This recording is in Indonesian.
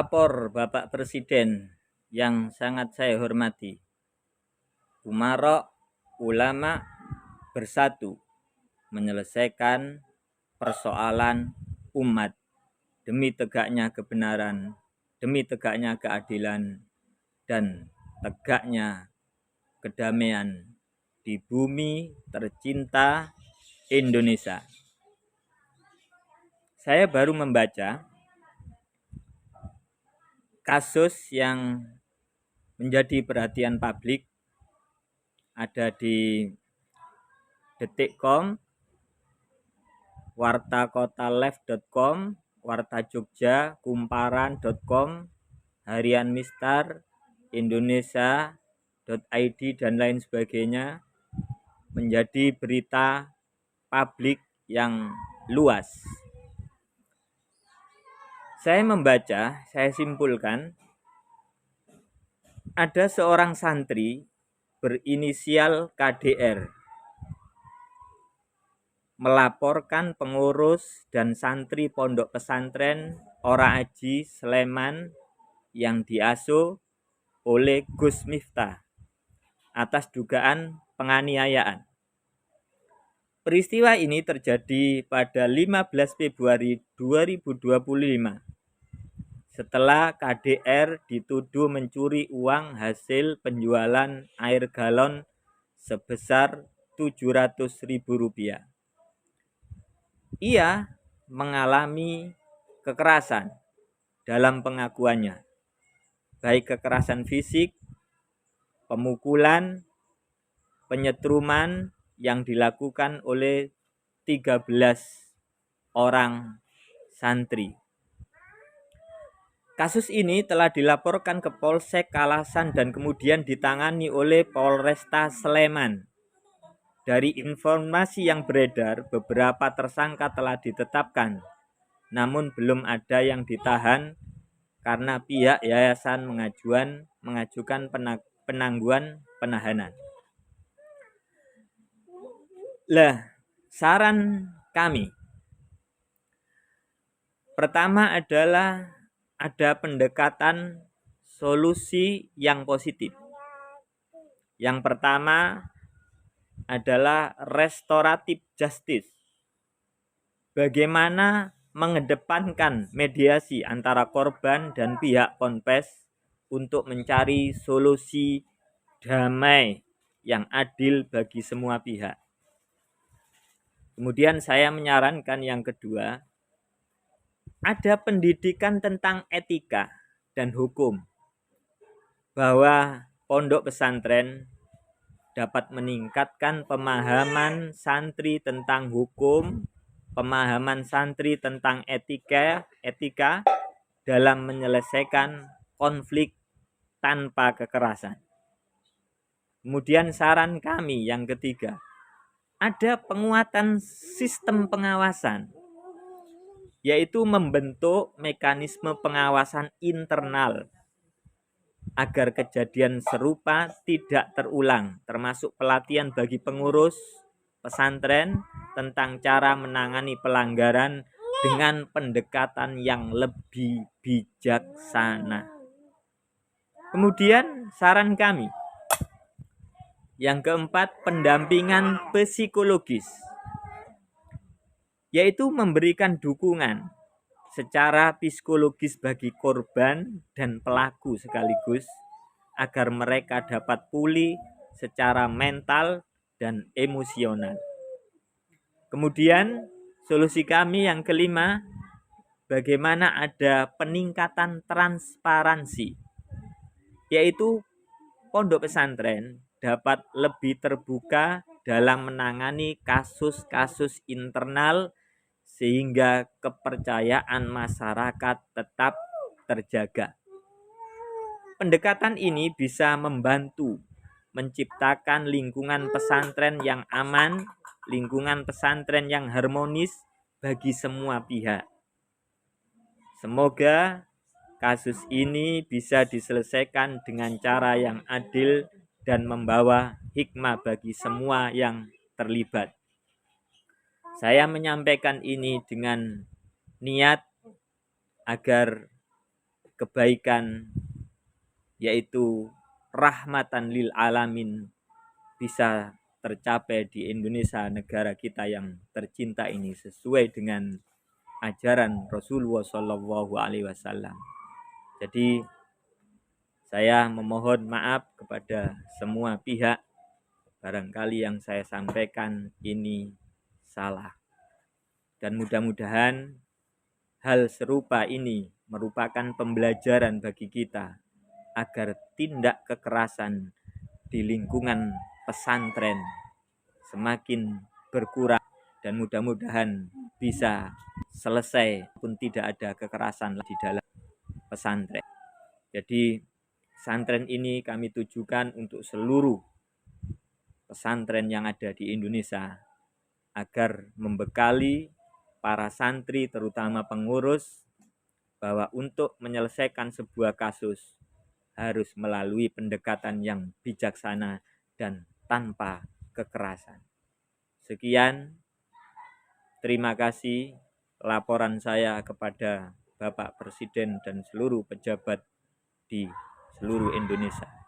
Lapor Bapak Presiden yang sangat saya hormati, Umarok ulama bersatu menyelesaikan persoalan umat demi tegaknya kebenaran, demi tegaknya keadilan, dan tegaknya kedamaian di bumi tercinta Indonesia. Saya baru membaca kasus yang menjadi perhatian publik ada di Detikcom, wartakotalive.com, Warta Jogja, kumparan.com, Harian Mistar, Indonesia.id, dan lain sebagainya, menjadi berita publik yang luas. Saya membaca, saya simpulkan, ada seorang santri berinisial KDR melaporkan pengurus dan santri pondok pesantren Ora Aji Sleman yang diasuh oleh Gus Miftah atas dugaan penganiayaan. Peristiwa ini terjadi pada 15 Februari 2025 setelah KDR dituduh mencuri uang hasil penjualan air galon sebesar Rp700.000. Ia mengalami kekerasan dalam pengakuannya, baik kekerasan fisik, pemukulan, penyetruman yang dilakukan oleh 13 orang santri. Kasus ini telah dilaporkan ke Polsek Kalasan dan kemudian ditangani oleh Polresta Sleman. Dari informasi yang beredar, beberapa tersangka telah ditetapkan, namun belum ada yang ditahan karena pihak yayasan mengajukan penangguhan penahanan. Saran kami pertama adalah ada pendekatan solusi yang positif. Yang pertama adalah restoratif justice. Bagaimana mengedepankan mediasi antara korban dan pihak ponpes untuk mencari solusi damai yang adil bagi semua pihak. Kemudian saya menyarankan yang kedua, ada pendidikan tentang etika dan hukum, bahwa pondok pesantren dapat meningkatkan pemahaman santri tentang hukum, pemahaman santri tentang etika dalam menyelesaikan konflik tanpa kekerasan. Kemudian saran kami yang ketiga, ada penguatan sistem pengawasan, yaitu membentuk mekanisme pengawasan internal agar kejadian serupa tidak terulang, termasuk pelatihan bagi pengurus pesantren tentang cara menangani pelanggaran dengan pendekatan yang lebih bijaksana. Kemudian saran kami yang keempat, pendampingan psikologis, yaitu memberikan dukungan secara psikologis bagi korban dan pelaku sekaligus agar mereka dapat pulih secara mental dan emosional. Kemudian solusi kami yang kelima, bagaimana ada peningkatan transparansi, yaitu pondok pesantren dapat lebih terbuka dalam menangani kasus-kasus internal sehingga kepercayaan masyarakat tetap terjaga. Pendekatan ini bisa membantu menciptakan lingkungan pesantren yang aman, lingkungan pesantren yang harmonis bagi semua pihak. Semoga kasus ini bisa diselesaikan dengan cara yang adil dan membawa hikmah bagi semua yang terlibat. Saya menyampaikan ini dengan niat agar kebaikan, yaitu rahmatan lil alamin, bisa tercapai di Indonesia, negara kita yang tercinta ini, sesuai dengan ajaran Rasulullah Shallallahu Alaihi Wasallam. Jadi saya memohon maaf kepada semua pihak, barangkali yang saya sampaikan ini salah, dan mudah-mudahan hal serupa ini merupakan pembelajaran bagi kita agar tindak kekerasan di lingkungan pesantren semakin berkurang, dan mudah-mudahan bisa selesai pun tidak ada kekerasan di dalam pesantren. Jadi pesantren ini kami tujukan untuk seluruh pesantren yang ada di Indonesia agar membekali para santri, terutama pengurus, bahwa untuk menyelesaikan sebuah kasus harus melalui pendekatan yang bijaksana dan tanpa kekerasan. Sekian, terima kasih laporan saya kepada Bapak Presiden dan seluruh pejabat di seluruh Indonesia.